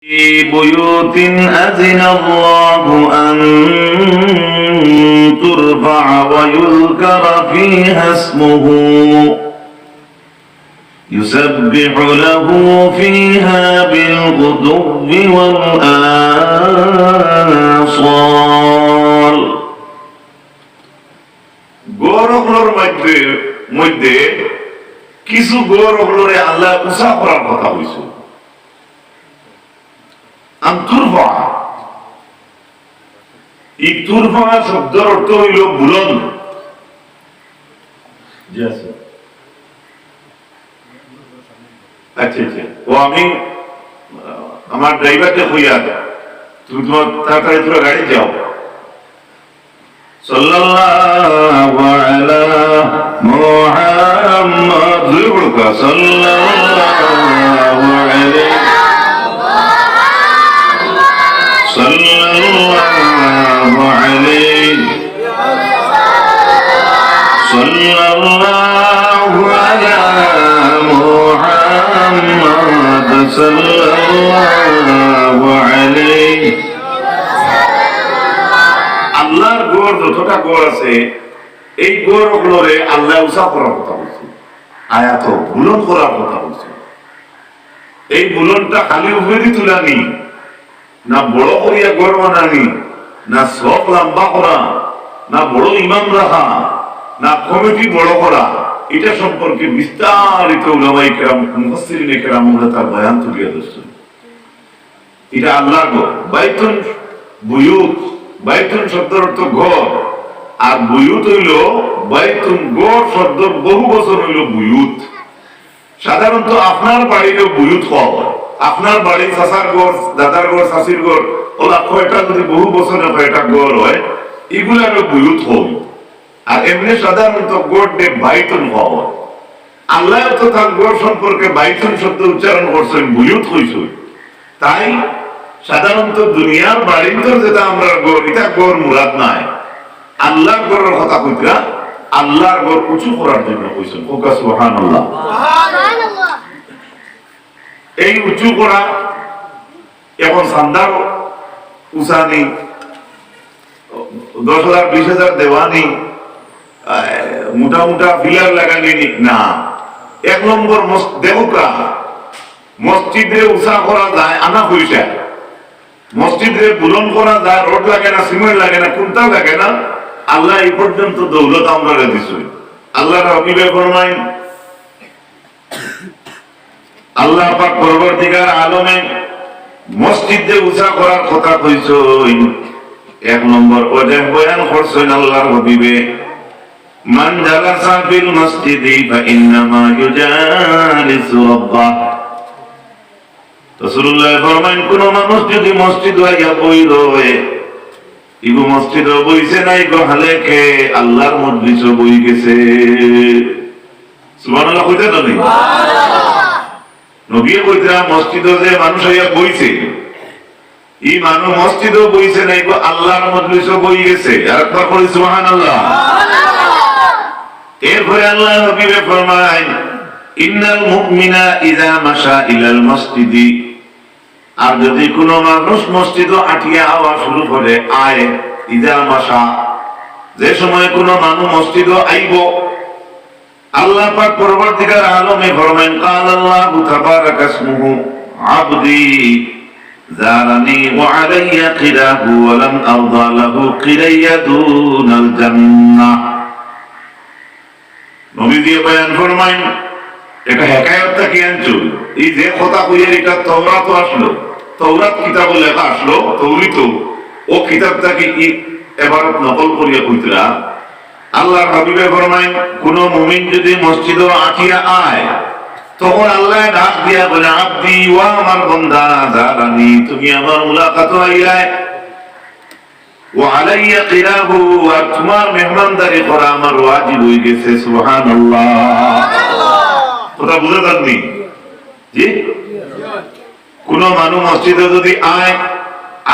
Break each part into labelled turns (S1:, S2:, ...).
S1: في بيوت أذن الله أن ترفع ويذكر فيها اسمه يسبح له فيها بالغدو والآصال গৌরবগুলোর মধ্যে কিছু গৌরবগুলোরে আল্লাহ উৎসাহ করার কথা হয়েছে। শব্দের অর্থ হইল বুলন্দ। আচ্ছা আচ্ছা, ও আমি আমার ড্রাইভারকে কইয়া তুমি তোমার তাড়াতাড়ি তোরা গাড়ি যাও। সাল্লাল্লাহু আলা মুহাম্মাদ, সাল্লাল্লাহু আলাইহি sallallahu alayhi sallallahu ala Muhammad sallallahu alayhi। আল্লাহর গড় যতটা গড় আছে এই গড়গুলোরে আল্লাহ উৎসাহ করার কথা বলছে, আয়াত বুলন্দ করার কথা বলছে। এই বুলন্দটা খালি উপরে তুলানি না, বড় করিয়া গড় বানানি না, সব লম্বা করা না, বড় ইমাম রাখা না, কমিটি বড় করা, এটা সম্পর্কে বিস্তারিত উলামায়ে কেরাম মুফাসসিরিনে কেরাম তার বয়ান তুলিয়া ধরছেন। এটা আল্লাহর ঘর। বাইতুন বুয়ুত, বাইতুন শব্দের অর্থ ঘর, আর বুয়ুত হইল বাইতুন গড় শব্দ বহু বছর হইল বুয়ুত। সাধারণত আপনার বাড়ির বুয়ুত হওয়া হয়, আপনার বাড়ি চাচার ঘর, দাদার ঘর, চাষির ঘর, ওলা কয়টা যদি বহু বছরের কয়টা ঘর হয়, এগুলো হলো বুয়ুত হল। আর এমনি সাধারণত গড় ডে বাইতুন হওয়া হয়। আল্লাহ তো তার গড় সম্পর্কে বাইতুন শব্দ উচ্চারণ করছেন, বুয়ুত হইছে। তাই সাধারণত দুনিয়ার বাড়ির তো যেটা আমরা গড়, এটা গড় মুরাদ নাই। আল্লাহর গড়ের কথা কইরা আল্লাহর গড় উঁচু করার জন্য কইছেন। ওকা সুবহানাল্লাহ। এই উঁচু করা এখন সান্দার উসানি 10,000 20,000 দেওয়ানি মোটা মোটা পিলার লাগানি না। এক নম্বর দেবকা মসজিদে উষা করা যায় আনা পয়সা, মসজিদে বুলন্দ করা যায়, রোড লাগে না, সিমেন্ট লাগে না, কোনটা লাগে না। আল্লাহ এই পর্যন্ত দৌলত আমরা দিছি। আল্লাহর হাবিবে ফরমায়, আল্লাহ পাক পরবর্তীকার আলমে মসজিদে উঁচা করার কথা কইছেন। এক নম্বর ওজে বয়ান করছেন আল্লাহর হাবিবে, মান জালাসা ফিল মসজিদি ফাইন্নামা ইউজালিসু রাব্বাহ। রাসূলুল্লাহ ফরমায়েন, কোন মানুষ যদি মসজিদ হইয়া বইল, ইগো মসজিদ বইছে নাই গো হালেকে আল্লাহর মজলিসে বই গেছে। সুবহানাল্লাহ কইতে তো নেই। নবী কইতরা মসজিদে যে মানুষ হইয়া বইছে, এই মানুষ মসজিদে বইছে নাই গো আল্লাহর মজলিসে বই গেছে। আর একবার করি সুবহানাল্লাহ। এরপরে আল্লাহ হাবিবে ফরমায়, ইন্নাল মুমিনা ইযা মাশা ইলাল মসজিদি, আর যদি কোন মানুষ মসজিদে আটিয়া আওয়া শুরু করে, আয় ইযা মাশা, যে সময় কোন মানুষ মসজিদে আইব, আল্লাহ পাক পরবর্তীকার আলমে ফরমায়েন, কাল আল্লাহু তাবারাকা ইসমুহু আবদি জারানি ওয়া আলাইয়া কিরাহু ওয়া লাম আরদা লাহু কিরাইয়া দুনাল জান্নাহ। নবী দিয়ে বয়ান ফরমায়েন, এটা হেকায়াতটা কি আনছো, এই যে কথা কইয়া এটা তাওরাত আসলো, তাওরাত কিতাব লেখা আসলো, তৌরিত ও কিতাবটাকে এবারত নকল করিয়া কইতরা। আল্লাহর হাবিবে ফরমায়েন, কোন মুমিন যদি মসজিদে আটিয়া আয়, তখন আল্লাহ ডাক দিয়া বলে, আব্দি ওয়া আমার বান্দা জারানি, তুমি আমার মুলাকাত আইলায়, ওয়া আলাইয়া কিরাহু, আর তোমার মেহমানদারি করা আমার ওয়াজিব হয়ে গেছে। সুবহানাল্লাহ। কথা বুঝে পারনি? জি, কোন মানুষ মসজিদে যদি আয়,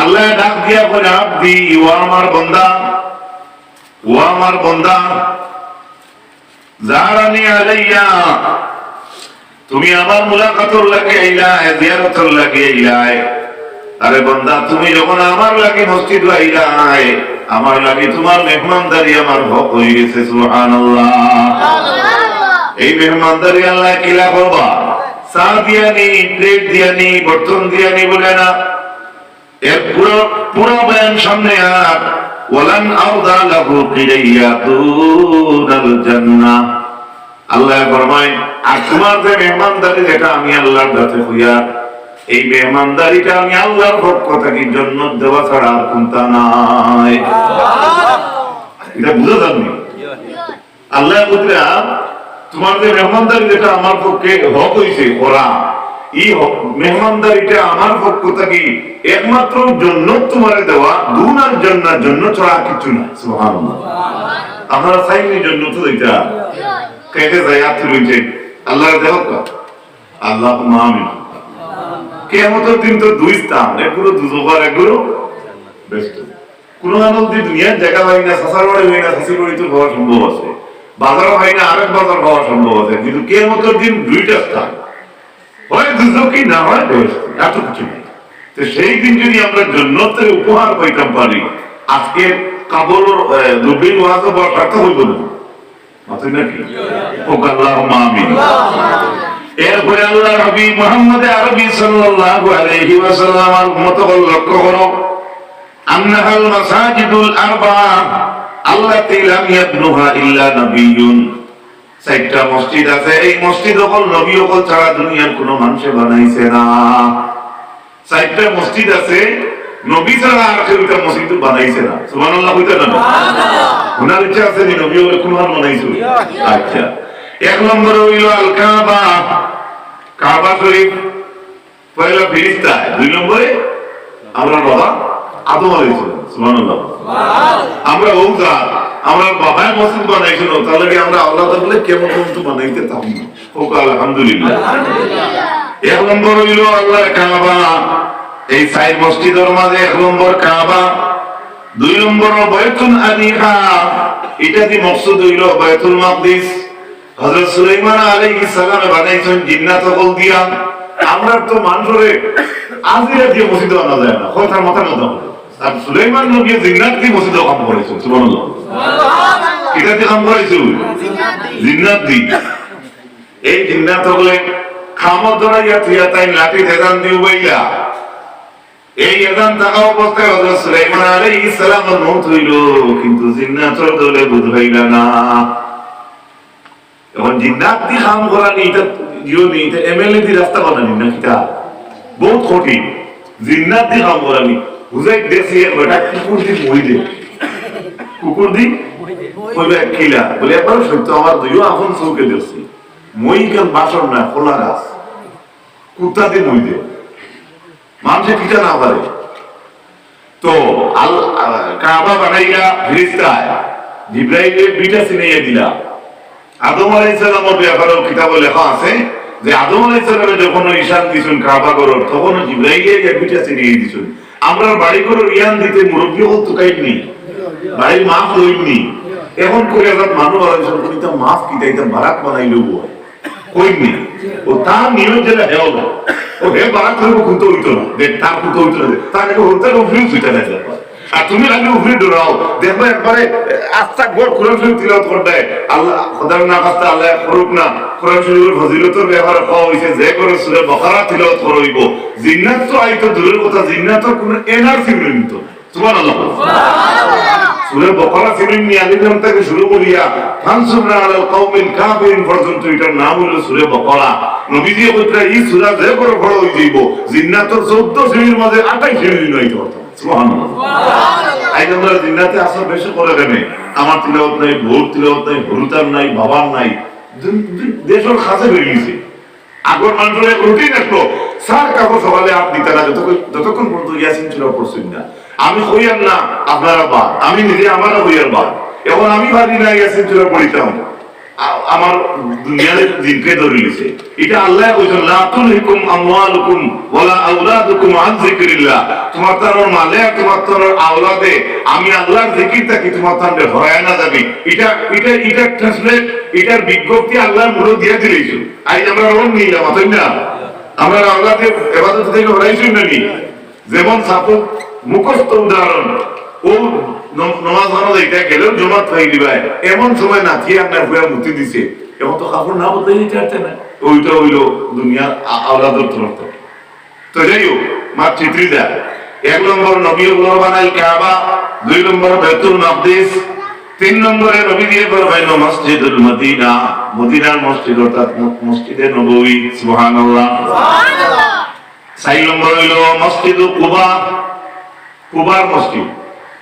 S1: আল্লাহ ডাক দিয়া বলে, আব্দি ওয়া আমার বান্দা, ও আমার বান্দা জারানি আলাইয়া, তুমি আমার মুলাকাতর লাগে আইলা, জিয়ারতর লাগে আইলা, আরে বান্দা, তুমি যখন আমার লাগে মসজিদ আইলাই, আমার লাগে তোমার মেহমানদারি আমার হক হয়ে গেছে। সুবহানাল্লাহ। এই মেহমানদারি আল্লাহ কিলা করবা? চা দিয়া নি, প্লেট দিয়া নি, বর্তন দিয়া নি বলে না। এর পুরো বয়ান সামনে আর ওয়ালান আউদা লাহু কিরাইয়াতুনাল জান্নাহ। আল্লাহ ফরমায়, আর তোমার যে মেহমানদারি, যেটা আমি আল্লাহর কাছে হইয়া, এই মেহমানদারিটা আমি আল্লাহর পক্ষ থেকে জান্নাত দেওয়া ছাড়া আর কোনটা নাই। এটা বুঝা যায়নি? আল্লাহ বুঝলা, তোমার যে মেহমানদারি, যেটা আমার পক্ষে হক হইছে ওরা, এই মেহমানদারিটা আমার পক্ষ থেকে একমাত্র জান্নাত তোমারে দেওয়া, দুনার জান্নাত, জান্নাত ছাড়া কিছু না। সুবহানাল্লাহ। আপনারা চাইনি জান্নাত দিতা কেটে যায় আত্মীয় রয়েছে আল্লাহর দেহ। আল্লাহ আমিন। কিয়ামতের দিন তো দুই স্থান, একগুলো দুজোগার, একগুলো বেস্ট। কোন মানুষ যদি দুনিয়ার জায়গা হয় না, সাসার বাড়ি হয় না, শাশির বাড়ি তো হওয়া সম্ভব আছে, বাজার হয় না, আরেক বাজার হওয়া সম্ভব আছে, কিন্তু কিয়ামতের দিন দুইটা স্থান, হয় দুজকি, না হয় বেস্ট, এত কিছু নেই। তো সেই দিন যদি আমরা জান্নাতের উপহার পাইতাম পারি, আজকে কাবর দুবিন ওয়াজ বড় সার্থক হইব না। নাকি আল্লাহুম্মা আমিন। এরপরে আল্লাহ নবী মুহাম্মদ আরবী সাল্লাল্লাহু আলাইহি ওয়াসাল্লাম আর উম্মতকে লক্ষ্য করো, আন্নাহাল মাসাজিদুল আরবা'a আল্লাতী লাম ইয়াবনুহা ইল্লা নাবিয়্যুন। চারটা মসজিদ আছে, এই মসজিদ সকল নবী সকল ছাড়া দুনিয়ার কোনো মানুষে বানাইছে না। চারটা মসজিদ আছে, নবী ছাড়া আর কেউ এটা মসজিদ বানাইছে না। সুবহানাল্লাহ কইতে না? ওনার ইচ্ছা আছে যে নবী ওই কোন বানাইছে। আচ্ছা, এক নম্বর হইল আল কাবা, কাবা শরীফ, পয়লা ফেরেশতা। দুই নম্বরে আমরা বাবা আদম আলাইহিস সালাম। সুবহানাল্লাহ। আমরা ওজা, আমরা বাবায় মসজিদ বানাইছিল, তাহলে কি আমরা আল্লাহ বলে কেমন মতো বানাইতে তাম না? ওকে আলহামদুলিল্লাহ। এক নম্বর হইল আল্লাহর কাবা, এই চার মসজিদের মাঝে এক নম্বর কাবা। দুই নম্বর বাইতুল আনিহা, এটা কি মকসুদ হইল বাইতুল মাকদিস। হযরত সুলাইমান আলাইহিস সালাম বানাইছেন জিন্নাত বল দিয়া। আমরা তো মানুষরে আজিরা দিয়ে মসজিদ বানা যায় না, কথার মাথা মতো। আর সুলাইমান নবী জিন্নাত দিয়ে মসজিদ কাম করেছেন। সুবহানাল্লাহ। এটা দিয়ে কাম করেছেন জিন্নাত দিয়ে। এই জিন্নাত হলে খামত ধরাইয়া থিয়া তাই লাঠি দেদান দিয়ে বইলা, এই এদান থাকা অবস্থায় হযরত সুলাইমান আলাইহিস সালামের মওত হইল, কিন্তু জিন্নাতের দলে বুঝ হইল না। এখন জিন্নাত দি কাম করা নি, এটা জিও নি, এটা এমএলএ দি রাস্তা বানানি না, কিটা বহুত কঠিন। জিন্নাত দি কাম করা নি বুঝাই দেশে বেটা কুকুর দি মই দে, কুকুর দি কইবে কিলা বলে একবার সত্য আমার দুইও আপন চৌকে দেখছি, মই কেন বাসর না, খোলা গাছ, কুত্তা দি মই দে, মানুষে কিটা না পারে। তো কাবা বানাইয়া ফেরেশতায় জিবরাইলের বিটা চিনাইয়া দিলা। আদম আলাইহিস সালামের ব্যাপারে কিতাবে লেখা আছে যে আদম আলাইহিস সালামে যখন ঈশান দিছেন কাবা ঘর, তখন জিবরাইলের বিটা চিনাইয়া দিছেন। আমরা বাড়ি ঘর ইয়ান দিতে মুরব্বি হত কাইনি, বাড়ি মাফ লইনি। এখন করে আজাদ মানুষ আলোচনা করিতা মাফ কিতাইতা বারাক বানাইলো বই কইনি। ও তার নিয়ম যেটা হেও ও হে বারাক করব কিন্তু হইতো না, দেখ তার কিন্তু হইতো না, তার একটা হইতো না, ফ্রি হইতো না। আর তুমি আগে উপরে ডরাও, দেখো একবারে আস্তা গোল কোরআন শরীফ তিলাওয়াত করতে আল্লাহ খোদার না কাছে আল্লাহ করুক না। কোরআন শরীফের ফজিলতের ব্যাপারে কওয়া হইছে যে করে সূরা বাকারা তিলাওয়াত করইব, জিন্নাত তো আইতো দূরের কথা, জিন্নাতের কোনো এনার্জি নিত। সুবহানাল্লাহ। সূরা বাকারা সিরিনি আলিম থেকে শুরু করিয়া ফানসুরনা আলাল কওমিল কাফিরিন পর্যন্ত এটার নাম হলো সূরা বাকারা। নবীজি কইরা এই সূরা যে করে পড়া হই যাইব, জিন্নাতের 14 শ্রেণীর মধ্যে 28 শ্রেণী নয়তো। সুবহানাল্লাহ। আই আমরা জিন্নাতে আসর বেশি করে দেনে, আমার তিলাওয়াত নাই, ভোর তিলাওয়াত নাই, হরুতার নাই, বাবার নাই, দেশের কাছে বেরিয়েছে। আগর মানুষের রুটিন একটু স্যার কাগজ সকালে আপ দিতে না, যতক্ষণ পর্যন্ত ইয়াসিন তিলাওয়াত করছেন না। আমি হইয়ার না আপনারা বাদ, আমি নিজে আমারও হইয়ার বাদ। এখন আমি পারি না ইয়াসিন তিলাওয়াত পড়িতাম, আমার দুনিয়ার দিনকে ধরে লিছে। এটা আল্লাহ কইছেন লা তুলহিকুম আমওয়ালুকুম ওয়ালা আওলাদুকুম আন যিকরিল্লাহ। তোমার তার মালে তোমার তার আওলাদে আমি আল্লাহর জিকিরটা কি তোমার তারে হরায় না যাবে। এটা ট্রান্সলেট, এটার বিজ্ঞপ্তি আল্লাহর মুখ দিয়ে দিয়েছে। আজ আমরা রন নিলাম তাই না, আমরা আল্লাহকে ইবাদত থেকে হরাইছি না নি, যেমন সাপোজ মুখস্থ উদাহরণ, ও নমাজ নামাজ এটা গেলেও জমাত হয়ে দিবাই এমন সময় নাচিয়ে আপনার ভুয়া মুক্তি দিছে, এখন তো কাপড় না বদলে দিতে পারতে না, ওইটা হইল দুনিয়ার আওলাদের তরফ। তো যাই হোক মার চিত্রি দেয়, 1 নম্বর নবীউল্লাহ বানাই কাবা, 2 নম্বর বাইতুল মাকদিস, 3 নম্বরে নবী দিয়ে ফরমাইলো মসজিদুল মদিনা, মদিনার মসজিদ অর্থাৎ মসজিদে নববী, সুবহানাল্লাহ সুবহানাল্লাহ। 4 নম্বর হইল মসজিদুল কুবা, কুবার মসজিদ।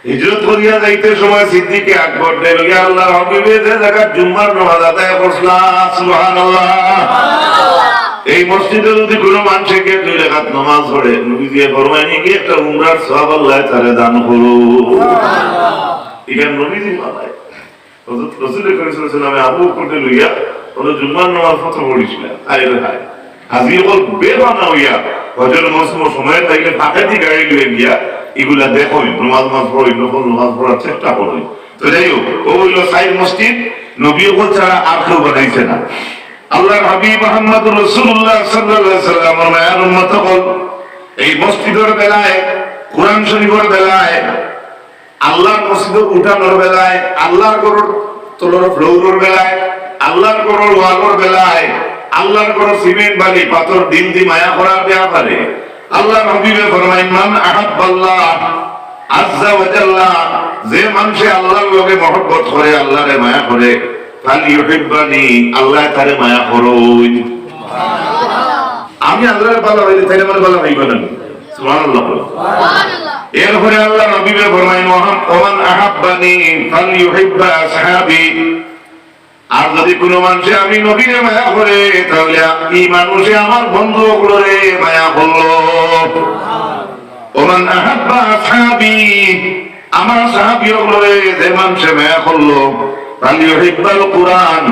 S1: হিজরত করিয়া যাইতে সময় সিদ্দিকে আকবর বললেন, ইয়া আল্লাহর হাবিবে যে জায়গায় জুম্মার নামাজ আদায় করছিলাম, সুবহানাল্লাহ সুবহানাল্লাহ, এই মসজিদে যদি কোনো মানুষে গিয়ে 2 রাকাত নামাজ পড়ে, নবী দিয়ে ফরমাইনি কি একটা উমরার সওয়াব আল্লাহ তাআলা দান করো, সুবহানাল্লাহ। এখানে নবী দিয়ে বলে হযরত রাসূল করিম সাল্লাল্লাহু আলাইহি ওয়াসাল্লাম আবু বকরকে লইয়া ওই জুম্মার নামাজ প্রথম পড়িছিলেন। হায় রে হায়, হাজি বল বেমানা হইয়া হজর মৌসুম সময় তাইলে ফাঁকাতি গাড়ি লইয়া গিয়া এগুলা দেখোই, নামাজ পড়ি, নফল নামাজ পড়ার চেষ্টা করোই। তো যাই হোক, ও হইল 4 মসজিদ, নবী ছাড়া আর কেউ বানাইছে না। আল্লাহর হাবিব মুহাম্মদুর রাসূলুল্লাহ সাল্লাল্লাহু আলাইহি ওয়াসাল্লামের মায়ের উম্মত হল এই মসজিদের বেলায়, কোরআন শরীফের বেলায়, আল্লাহর মসজিদে উঠানোর বেলায়, আল্লাহর ঘরের তোলার ফ্লোরের বেলায়, আল্লাহর ঘরের ওয়ালের বেলায়, আল্লাহর ঘরের সিমেন্ট বালি পাথর দিন দি মায়া করার ব্যাপারে আল্লাহর হাবিবে ফরমাইন, মান আহাব্বাল্লাহ আযজা ওয়া জাল্লা, যে মানুষে আল্লাহর লগে মহব্বত করে, আল্লাহরে মায়া করে, ফালিয়ুহিব্বানি, আল্লাহ তারে মায়া করুন। আমি আল্লাহর ভালো হইলে তাইলে আমার ভালো হইব না, সুবহানাল্লাহ সুবহানাল্লাহ। এরপরে আল্লাহ নবীকে ফরমাইন, ওমান আহাব্বানি ফালিয়ুহিব্বা আসহাবি, আর যদি কোনো মানুষে আমি নবীরে মায়া করে, তাহলে এই মানুষে আমার বন্ধুগুলোরে মায়া করলো। ওমান আহাব্বা আসহাবি, আমার সাহাবীগুলোরে যে মানুষে মায়া করলো, ফালিয়ুহিব্বাল কুরআন,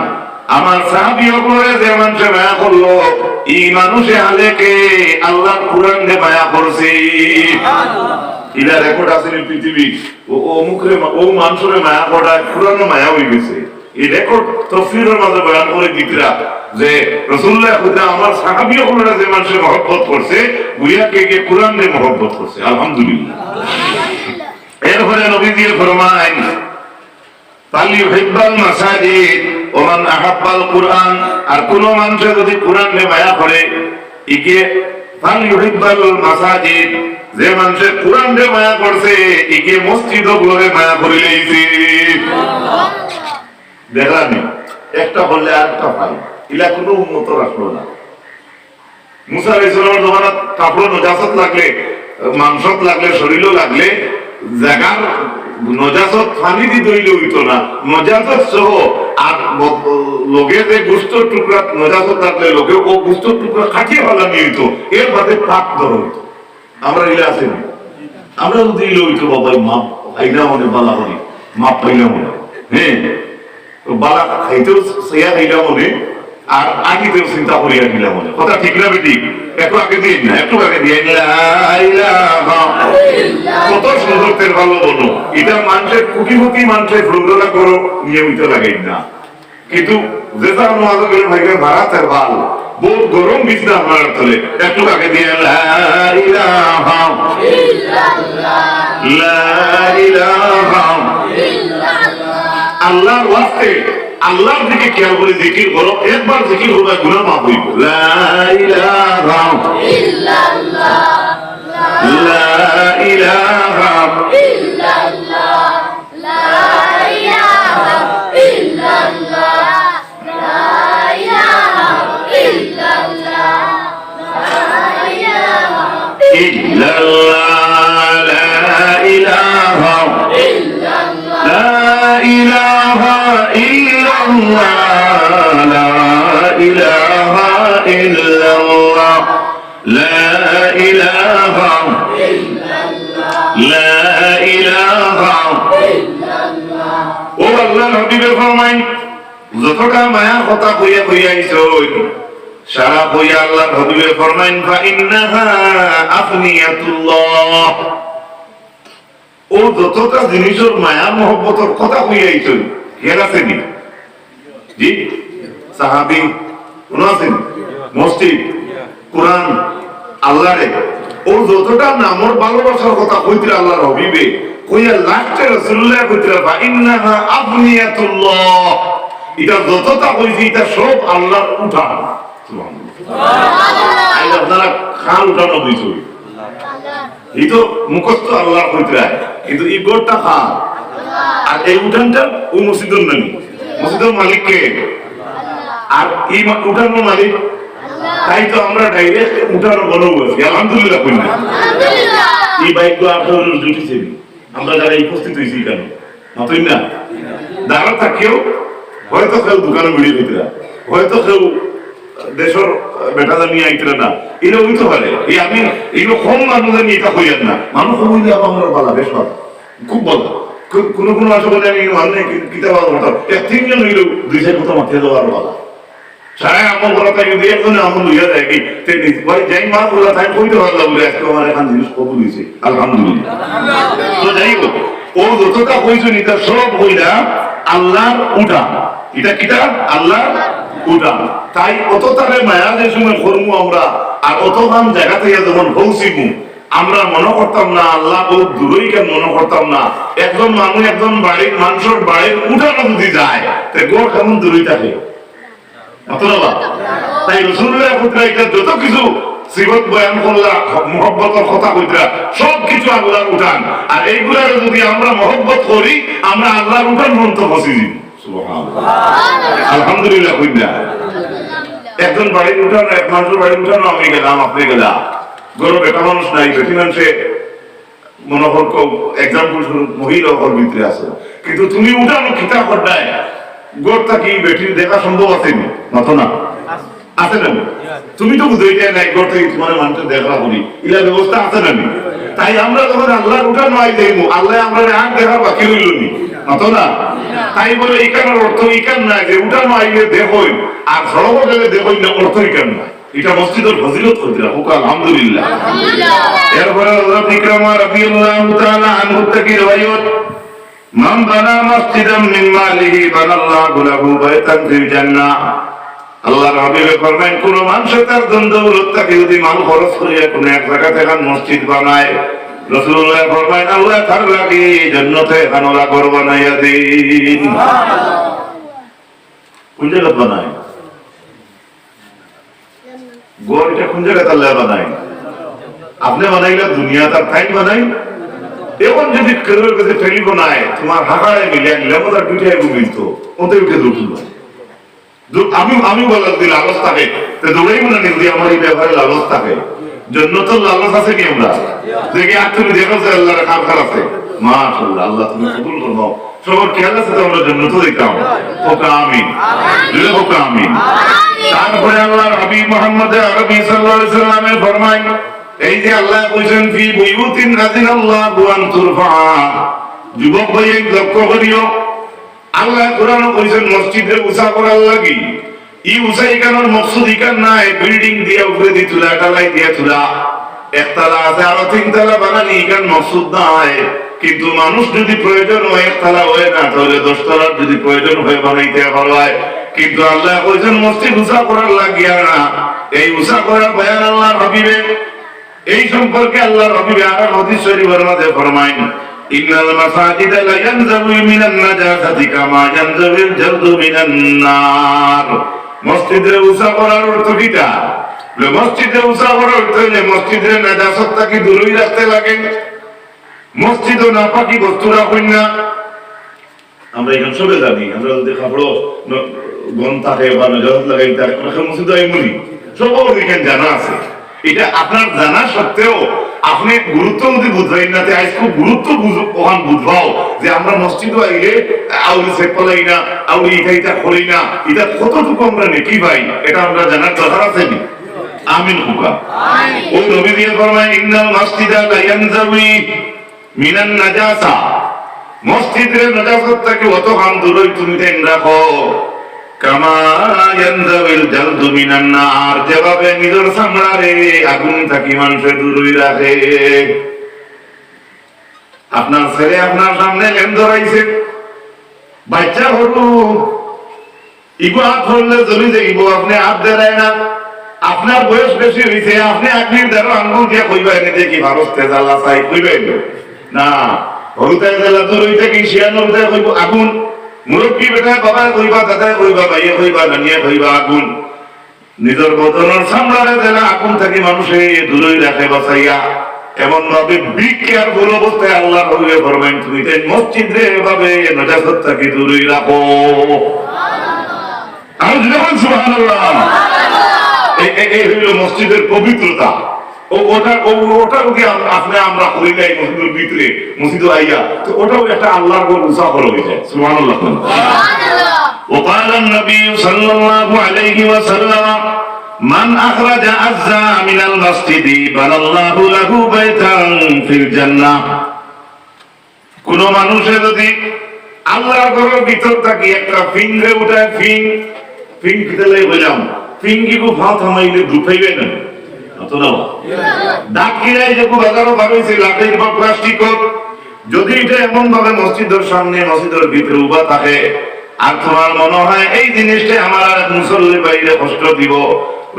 S1: আমার সাহাবীগুলোরে যে মানুষে মায়া করলো, এই মানুষে আলেকে আল্লাহর কুরআন রে মায়া করছে। ইলা রেকর্ড আছে পৃথিবী, ও মুখরে ও মানুষের মায়া করা কুরআন মায়া হয়ে গেছে। এই রেকর্ড তাফসীরের মাঝে বয়ান করে দিতরা যে রাসূলুল্লাহ খুদা আমার সাহাবীগুলোরা যে মানুষের মহব্বত করছে, উইয়াকে কে কুরআন রে মহব্বত করছে, আলহামদুলিল্লাহ। এরপরে নবী দিয়ে ফরমায়, ফালিয়ুহিব্বাল মাসাজিদ ওমান আহাব্বাল কুরআন, আর কোন মানুষ যদি কুরআন রে মায়া করে, ইকে ফালিয়ুহিব্বাল মাসাজিদ, যে মানুষের কুরআন রে মায়া করছে, ইকে মসজিদগুলোরে মায়া করে লইছে। দেখানি একটা বললে আরেকটা পাই, ইলা কোনো উন্নত রাখলো না। মুসা আলাইহিস সালামের জমানাত কাপড় নজাসত লাগলে, মাংসত লাগলে, শরীরও লাগলে জায়গার নজাসত পানি দি দইলে হইতো না, নজাসত সহ আর লোকে যে গোস্তের টুকরা নজাসত লাগলে লোকে ও গোস্তের টুকরা কাটিয়ে ফেলানি হইতো, এর বাদে পাক ধর হইতো। আমরা ইলে আসেনি, আমরা যদি ইলে হইতো বাবা মাপ আইনা মনে বালা মনে মাপ পাইলাম মনে, হ্যাঁ বালা খাইতেও সেয়া খাইলাম মনে, আর আগেতেও চিন্তা করিয়া দিলাম মনে। কথা ঠিক না বেটি? একটু আগে দিন না, একটু আগে দিয়ে কত সুন্দর তেল ভালো বলো, এটা মানুষের কুটিমুটি মানুষের প্রোগ্রাম করো নিয়মিত লাগে না, কিন্তু যেটা আমাদের গেলে ভাইকে ভাড়া তেল ভাল বহুত গরম বিছনা আপনার তলে, একটু আগে দিয়ে আল্লাহর ওয়াস্তে আল্লাহর দিকে খেয়াল করে জিকির করো, একবার জিকির হবে গুনাহ মাফ হইব। লা ইলাহা ইল্লাল্লাহ, লা ইলাহা ইল্লাল্লাহ, লা ইলাহা ইল্লাল্লাহ, লা ইলাহা ইল্লাল্লাহ, লা ইলাহা ইল্লাল্লাহ, লা ইলাহা ইল্লাল্লাহ, লা ইলাহা ইল্লাল্লাহ, লা ইলাহা ইল্লাল্লাহ, লা ইলাহা ইল্লাল্লাহ। ও আল্লাহর হাবিবে ফরমাইন, যতটা মায়া কথা কইয়া কইয়া আইছো সারা কইয়া আল্লাহর হাবিবে ফরমাইন, ফা ইন্নাহা আফনিয়াতুল্লাহ, ও যতটা জিনিসের মায়া মহব্বতের কথা কইয়া আইছো খেয়াল আছে নি? জি সাহাবী কোন আছেন? মসজিদ, কোরআন, আল্লাহরে ও যতটা নামর ভালোবাসার কথা কইতে আল্লাহর হবিবে কইয়া লাস্টে রাসূলুল্লাহ কইতে বা ইন্নাহা আবনিয়াতুল্লাহ, এটা যতটা কইছি এটা সব আল্লাহর উঠান। সুবহানাল্লাহ। আজ আপনারা খান উঠানো কইছো, এই তো মুখস্থ আল্লাহ কইতে, কিন্তু এই গোটা খান আর এই উঠানটা ওই মসজিদের নানি, মসজিদের মালিক কে? আর এই উঠানোর মালিক। তাই তো আমরা ডাইরেক্ট উঠানো বলো বলছি আলহামদুলিল্লাহ কই না? এই বাইক আপনার জুটিছে আমরা যারা উপস্থিত হয়েছি কেন মাতই না দাঁড়া থাকেও হয়তো কেউ দোকানে বেরিয়ে দিতে, হয়তো কেউ দেশের বেটাদা নিয়ে আইতে না, এটা হইতে পারে। এই আমি এগুলো কম মানুষের নিয়ে এটা হইয়ার না, মানুষ হইলে আমার বলা বেশ ভালো, খুব বলা। কোনো কোনো আসলে আমি মানে কিতাব কথা তিনজন হইলেও দুই চার কথা মাথায় দেওয়ার বলা সারা আমার বলা থাকে যদি একজনে আমার লইয়া দেয় কি ভাই যাই মা বলা তাই কইতে পারলাম বলে আজকে আমার এখন জিনিস কবুল হয়েছে আলহামদুলিল্লাহ। তো যাই হোক ও যতটা কইছো এটা সব কইরা আল্লাহর উঠা, এটা কিটা আল্লাহর উঠা। তাই অত তারে মায়া যে সময় করবো আমরা আর অতখান জায়গা থেকে যখন পৌঁছিবো আমরা মনে করতাম না আল্লাহ বহুত দূরেই কেন মনে করতাম না। একজন মানুষ একজন বাড়ির মানুষের বাড়ির উঠানো যদি যায় তাই গোড় কেমন দূরেই থাকে। তাই রাসূলুল্লাহ এটা যত কিছু সিবত বয়ান করলা মহব্বতের কথা কইরা সব কিছু আল্লাহর উঠান, আর এইগুলার যদি আমরা মহব্বত করি আমরা আল্লাহর উঠান পর্যন্ত পৌঁছে যাব। সুবহানাল্লাহ আলহামদুলিল্লাহ কইনা একজন বাড়ির উঠান এক মানুষের বাড়ির উঠান আমি গেলাম আপনি গেলা গরু বেটা মানুষ নাই বেটি মানুষে মনে কর এক্সাম্পল মহিলা ওর ভিতরে আছে, কিন্তু তুমি উঠানো খিতা করডায় গোড়টা কি বেটির দেখা সম্ভব আছে মতো না আছে না? তুমি তো বুঝাইতে নাই গোড় থেকে তোমার মানুষের দেখা করি ইলা ব্যবস্থা আছে না? তাই আমরা যখন আল্লাহর উঠানো আই যাইবো আল্লাহ আমরা আর দেখা বাকি রইল নি মতো না? তাই বলে ইকানের অর্থ ইকান না যে উঠানো আইলে দেখই আর সড়ক গেলে দেখই না, অর্থ ইকান না। এটা মসজিদের ফজিলত কইরা হোক আলহামদুলিল্লাহ। এরপরে হযরত ইকরামা রাদিয়াল্লাহু তাআলা আনহু থেকে riwayat মান বানা মসজিদাম মিন মালিহি বানাল্লাহু লাহু বাইতান ফিল জান্নাহ। আল্লাহর হাবিব ফরমায়েন কোন মানুষ তার দৌলত থেকে যদি মাল খরচ করে কোন এক জায়গা থেকে মসজিদ বানায় রাসূলুল্লাহ ফরমায়েন আল্লাহ তার লাগি জান্নাতে খানলা ঘর বানাইয়া দিন। কোন জায়গা বানায় ঘর? এটা কোন জায়গায় আল্লাহ বানায়? আপনি বানাইলে দুনিয়া তার ঠাই বানাই। এখন যদি কেউ কাছে টেলিফোন নাই তোমার হাঁকাড়ে মিলে লেমদার পিঠে ঘুমিত ওতে উঠে দুটো আমি আমি বলার দিন লালস থাকে দৌড়াই মনে নিদি আমার এই ব্যবহারে লালস থাকে জন্য তো লালস আছে কি আমরা দেখি আর তুমি দেখো যে আল্লাহর খার আছে মাশাআল্লাহ আল্লাহ তুমি কবুল করো সবার খেয়াল আছে তো আমরা জন্য তো দেখতাম ওকে আমিন দিলে ওকে আমিন। তারপরে আল্লাহর হাবিব মুহাম্মদ আরবি সাল্লাল্লাহু আলাইহি ওয়াসাল্লামে ফরমায় এই যে আল্লাহ কইছেন ফি বুয়ুতিন রাদিনাল্লাহু আন তুরফা, যুবক ভাই লক্ষ্য করিও আল্লাহ কোরআনে কইছেন মসজিদে উঁচা করার লাগি। এই উঁচা ইকানোর মকসুদ ইকান নাই বিল্ডিং দিয়ে উপরে দি তুলা ঢালাই দিয়ে তুলা একতলা আছে আরো তিনতলা বানানি ইকান মকসুদ নাই। কিন্তু মানুষ যদি প্রয়োজন হয় একতলা হয় না তাহলে 10 তলার যদি প্রয়োজন হয় বানাইতে হয়। কিন্তু আল্লাহ কইছেন মসজিদ উঁচা করার লাগিয়া না। এই উঁচা করার বয়ান আল্লাহর হাবিবে এই সম্পর্কে আল্লাহর হাবিব আর হাদিস শরীফের মধ্যে ফরমায়েন ইন্নাল মাসাজিদা লা ইয়ানজাবু মিনান নাজাসাতি কামা ইয়ানজাবিল জালদু মিনান নার। মসজিদে উঁচা করার অর্থ কিটা? মসজিদে উঁচা করার অর্থ হইলে মসজিদের নাজাসাতটাকে দূরেই রাখতে লাগে, মসজিদও নাপাকি বস্তু রাখুন না। আমরা এখন সবে জানি আমরা যদি কাপড় গন থাকে বা নজরত লাগাই থাকে মসজিদ এমনি সবার এখানে জানা আছে। এটা আপনার জানা সত্ত্বেও আপনি গুরুত্ব যদি বুঝবেন না আজ খুব গুরুত্ব ওখান বুঝবাও যে আমরা মসজিদও আইলে আউলি সেট পালাই না আউলি এটা করি না এটা কতটুকু আমরা নেকি ভাই এটা আমরা জানার দরকার আছে নি? আমিন হুকা ওই নবী দিয়ে ফরমায় ইন্নাল মাসজিদা লা ইয়ানজাবি মিনান নাজাসা, মসজিদের নাজাসাত থেকে অতখান দূরই তুমি দেন রাখো কামা ইয়ানজাবিল জালদু মিনান নার, যেভাবে নিজের চামড়ারে আগুন থেকে মানুষে দূরই রাখে। আপনার ছেলে আপনার সামনে লেম ধরাইছে বাচ্চা হলো ইগো হাত ধরলে জ্বলি যাইব আপনি হাত দেয় না আপনার বয়স বেশি হয়েছে, আপনি আগ্নির দ্বারা আঙ্গুল দিয়ে কইবেন দেখি ভারত তেজাল্লা চাই কইবেন না, হরুতাই জেলা তোর ওইটা কি শিয়ানোর কইব আগুন, মুরব্বী বেটা বাবা কইবা, দাদা কইবা, ভাইয়ে কইবা, নানিয়ে কইবা আগুন। নিজের বদনের সামলারে জেলা আগুন থেকে মানুষে দূরই রাখে বাঁচাইয়া, এমন ভাবে বিগ কেয়ারফুল অবস্থায় আল্লাহ হইবে ফরমান তুমি তাই মসজিদ রে এভাবে নজাসত থেকে দূরই রাখো। আর যখন সুবহানাল্লাহ, এই হইল মসজিদের পবিত্রতা। ওটাও কি আমরা করি নাই মসজিদের ভিতরে, মসজিদ আইয়া তো ওটাও একটা আল্লাহর ঘর উসাফ হয়ে যায়। সুবহানাল্লাহ। وقال النبي صلى الله عليه وسلم من أخرج عزا من المسجد بنى الله له بيتا في الجنة। কোন মানুষে যদি আল্লাহর ঘরের ভিতর থাকি একটা ফিংরে উঠায়, ফিং দিলে বললাম ফিঙ্গিকু ভাত থামাইলে ঢুকাইবে না অতটা দাগ কিনাই যে বাজারও ভাবেছে লাঠির বা প্লাস্টিক হোক, যদি এটা এমন ভাবে মসজিদের সামনে মসজিদের ভিতরে উবা থাকে আর তোমার মনে হয় এই জিনিসটা আমার মুসল্লি বাইরে কষ্ট দিব,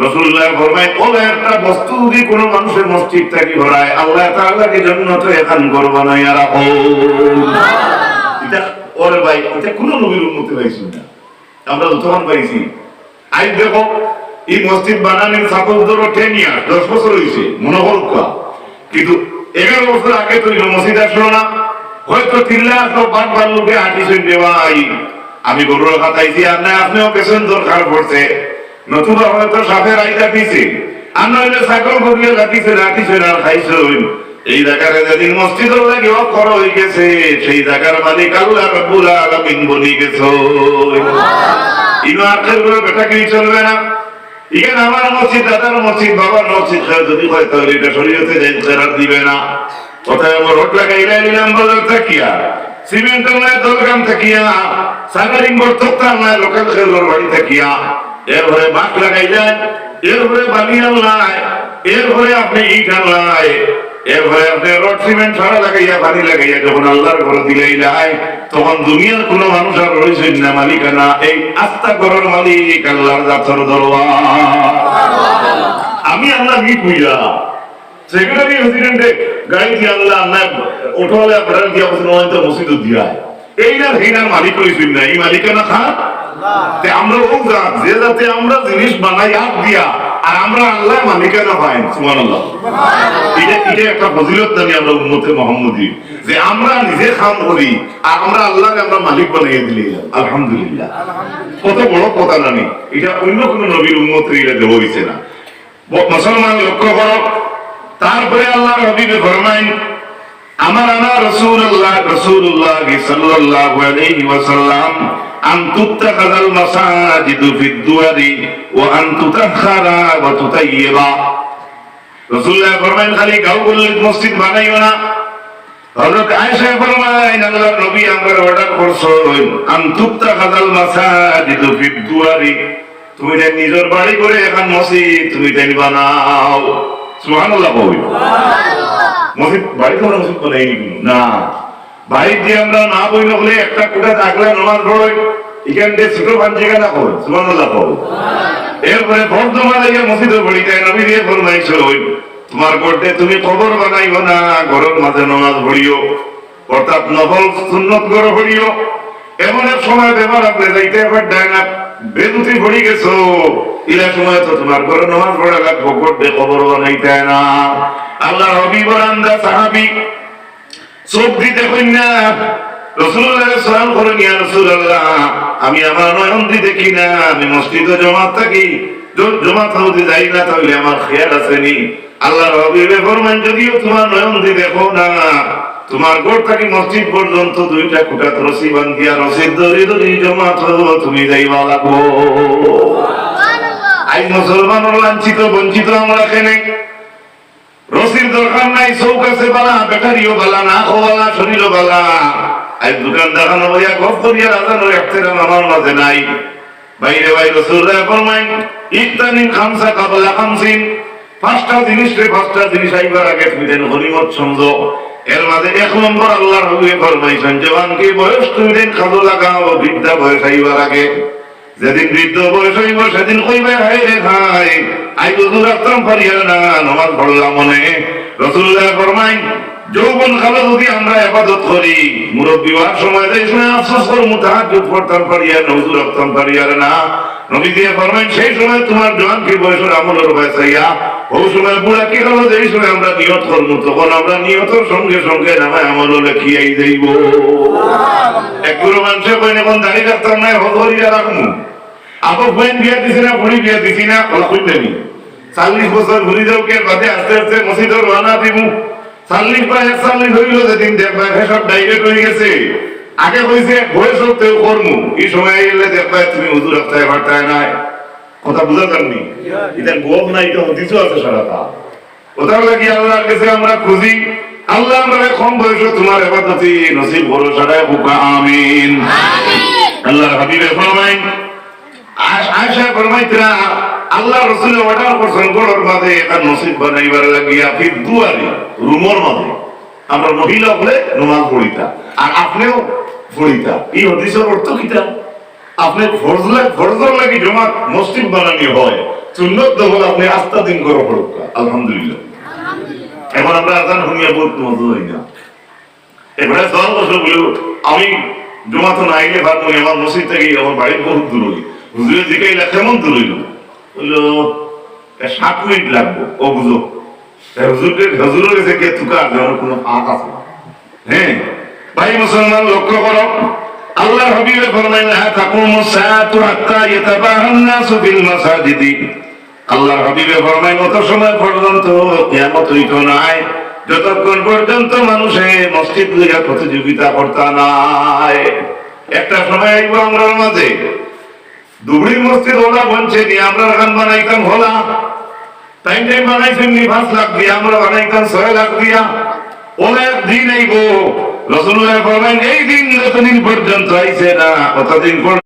S1: রাসূলুল্লাহ ফরমায় ওলা একটা বস্তু যদি কোনো মানুষের মসজিদ থাকি ভরায় আল্লাহ তাআলাকে জান্নাত এখান করব না রাখো। এটা ওরে ভাই, এটা কোন নবীর উম্মতে পাইছি না, আমরা তখন পাইছি। আজ দেখো এই মসজিদ বানানোর সাপোজ ধরো 10 ইয়ার 10 বছর হয়েছে মনে হলকা, কিন্তু 11 বছর আগে তো মসজিদ আসলো না, হয়তো তিল্লা আসলো বারবার লোকে আটিছেন রে ভাই আমি গরুর খাতাইছি আর না আপনিও পেছন দরকার পড়ছে, নতুবা হয়তো সাপের আইতা দিছে আর নইলে ছাগল গরিয়ে লাঠিছেন আর খাইছেন। এই জায়গায় যেদিন মসজিদের লাগে অক্ষর হয়ে গেছে সেই জায়গার মালিক আল্লাহ রাব্বুল আলামিন বলি গেছে ইনো আখের গুলো বেটাকেই চলবে না। এখানে আমার মসজিদ, দাদার মসজিদ, বাবার মসজিদ যদি হয় তাহলে এটা শরীয়তে জায়েজ দিবে না। কোথায় আমার রোড লাগাইলে নিলাম বাজার থাকিয়া, সিমেন্টের নয় দোকান থাকিয়া, সাগারিং বোর্ড তোক্তার নয় লোকাল খেলোর বাড়ি থাকিয়া, এরপরে বাঁক লাগাইলেন, এরপরে বালি আনলায়, এরপরে আপনি ইট আনলায়, এরপরে আপনি রড সিমেন্ট ছাড়া লাগাইয়া পানি লাগাইয়া যখন আল্লাহর ঘরে দিলেই যায় তখন দুনিয়ার কোন মানুষ আর রয়েছেন না মালিকানা, এই আস্থা ঘরের মালিক আল্লাহর জাতের দরবার। আমি আল্লাহ কি কইয়া সেক্রেটারি প্রেসিডেন্টে গাড়ি দিয়ে আল্লাহ না ওঠলে আপনারা দিয়া বসে নয় তো মসজিদ দিয়া এই না হেনার মালিক রয়েছেন না, এই মালিকানা খান তে আমরা ও জাত যে যাতে আমরা জিনিস বানাই হাত দিয়া আর আমরা আল্লাহ মালিকানা পাই। সুবহানাল্লাহ। এটা একটা ফজিলত জানি আমরা উম্মতে মুহাম্মদী যে আমরা নিজে কাম করি আর আমরা আল্লাহকে আমরা মালিক বানিয়ে দিলি আলহামদুলিল্লাহ। কত বড় কথা জানি, এটা অন্য কোন নবীর উম্মতের এটা দেওয়া হইছে না। মুসলমান লক্ষ্য করো, তারপরে আল্লাহর হাবিব ফরমাইন আমারানা রাসূলুল্লাহ সাল্লাল্লাহু আলাইহি ওয়াসাল্লাম আন তুত্তাখাযাল মাসাজিদু ফিদ দুয়ারি ওয়া আন তুতাখারা ওয়া তুতাইয়্যিবা। রাসূলুল্লাহ ফরমাইন খালি গাওগুলোর মসজিদ বানাইও না। হযরত আয়েশা ফরমাইন আল্লাহর নবী আমরার অর্ডার করছেন আন তুত্তাখাযাল মাসাজিদু ফিদ দুয়ারি, তুমি যে নিজের বাড়ি করে এখন মসজিদ তুমি তাই বানাও। সুবহানাল্লাহ। মসজিদ বাড়িতে আমরা মসজিদ বানাইনি না, বাড়ির দিয়ে আমরা না বইলে হলে একটা কোটা থাকলে নামাজ পড়ই এখান থেকে ছোট ভাঞ্জিকা না করো। সুবহানাল্লাহ। এরপরে বর্ধমান থেকে মসজিদে পড়িতে নবী দিয়ে ফরমাইছে তোমার করতে তুমি কবর বানাইও না, ঘরের মাঝে নামাজ পড়িও, অর্থাৎ নফল সুন্নত করে পড়িও। এমন এক সময় বেমার আপনি যাইতে পারবেন না, বেদুতি পড়ি গেছো, ইলা সময় তো তোমার ঘরে নামাজ পড়া লাগবো, করতে কবর বানাইতে না। আল্লাহ নবী বরান্দা সাহাবী চোখ দিতে হইন না, রাসূলুল্লাহ সাল্লাল্লাহু আলাইহি ওয়া রাসূলুল্লাহ আমি আমার নয়ন দিয়ে দেখি না, আমি মসজিদে জমাত থাকি, জমাত হতে যাই না, তাহলে আমার খেয়াল আছে নি? আল্লাহর হাবিব ফরমান যদিও তোমার নয়ন দিয়ে দেখো না, তোমার ঘর থেকে মসজিদ পর্যন্ত দুইটা খুঁটা রশি বান্ধিয়া রশিদ ধরে ধরে জমাত তুমি যাইবা লাগবো। আজ মুসলমানের লাঞ্ছিত বঞ্চিত আমরা কেনে রশির দরকার নাই, চৌক আছে বালা, ব্যাটারিও বালা, নাকও বালা, শরীরও বালা। আজ দোকান দেখানো বইয়া গপ করিয়া রাজানোর একতেরাম আমার মাঝে নাই। বাইরে বাইরে রাসূলুল্লাহ ফরমাইন ইত্তানিন খামসা কাবলা খামসিন, পাঁচটা জিনিস আইবার আগে তুমি দেন গনিমত সমঝো। এর মাঝে এক নম্বর আল্লাহর হুকুমে ফরমাইছেন জওয়ানকে বয়স তুমি দেন খাজো লাগাও, বৃদ্ধা বয়স আইবার আগে। যেদিন বৃদ্ধ বয়স হইব সেদিন কইবে হায় রে ভাই আই ওযু রাখতাম পারিয়া না নামাজ পড়লাম মনে রাসূলুল্লাহ ফরমায় যৌবন কালে যদি আমরা ইবাদত করি মুরব্বি হওয়ার সময় এই সময় আফসোস করব তাহাজ্জুদ পড়তাম পারিয়া না ওযু রাখতাম পারিয়া না নবী দিয়ে ফরমায় সেই সময় তোমার জওয়ান কি বয়সের আমলের বয়সাইয়া ওই সময় বুড়া কি হলো যে এই সময় আমরা নিয়ত করব তখন আমরা নিয়তের সঙ্গে সঙ্গে নামে আমল লেখিয়াই দেব একগুলো মানুষে কইনে কোন দাঁড়িয়ে রাখতাম না হজরিয়া রাখমু আবার বইন বিয়া দিছি না বুড়ি বিয়া দিছি না ওলা কইতে নি 40 বছর ঘুরি যাও কে বাদে আস্তে আস্তে মসজিদের রানা দিমু 40 বা 41 হইল যেদিন দেখবা সব ডাইরেক্ট হয়ে গেছে আগে কইছে বয়স হতেও করমু এই সময় এলে দেখবা তুমি হুজুর রাস্তায় ভাটায় নাই কথা বুঝা যাননি এটা গোপ না এটা হদিসও আছে সারাটা ওটার লাগি আল্লাহর কাছে আমরা খুঁজি আল্লাহ আমরা কম বয়সে তোমার ইবাদতি নসিব করো সারায় বুকা আমিন আল্লাহর হাবিবে ফরমায় আয়েশা ফরমাইতরা আল্লাহ রাসূল অর্ডার করছেন ঘরের মধ্যে একটা নসিব বানাইবার লাগিয়া ফির দুয়ারে রুমের মধ্যে আমরা মহিলা হলে নামাজ পড়িতা আর আপনিও পড়িতা এই হাদিসের অর্থ কিটা আপনি ফরজের লাগি জমাত মসজিদ বানানি হয় সুন্নাত দহল আপনি আস্থা দিন করে পড়ুক আলহামদুলিল্লাহ এখন আমরা আজান শুনিয়া বলতে মতো হই না এবারে সওয়াল করছো বলে আমি জমাত না আইলে ভাত মনে আমার মসজিদ থেকে আমার বাড়ির বহুত দূর হই হুজুরের জিগাইলা কেমন দূর হইল বললো 7 মিনিট লাগবে ও বুঝো হুজুরের কাছে কে তুকা দেওয়ার কোনো ফাঁক আছে না হ্যাঁ ভাই মুসলমান লক্ষ্য করো আল্লাহ হাবিব ফরমাইলেন লা তাকুমু সাআতু হাত্তা ইয়াতাবাহান নাসু ফিল মাসাজিদি আল্লাহ হাবিব ফরমাইলেন অত সময় পর্যন্ত কিয়ামত হইতো নাই যতক্ষণ পর্যন্ত মানুষে মসজিদ লিগা প্রতিযোগিতা করতা নাই একটা সময় আইব আমরার মাঝে দুবড়ি মসজিদ ওলা বলছে নি আমরা এখন বানাইতাম হলা টাইম বানাইছেন নি 5 লাখ দিয়ে আমরা বানাইতাম 6 লাখ দিয়া অনেক দিন আইব রাসূলুল্লাহ ফরমাইলেন এই দিন যতদিন পর্যন্ত আইছে না ততদিন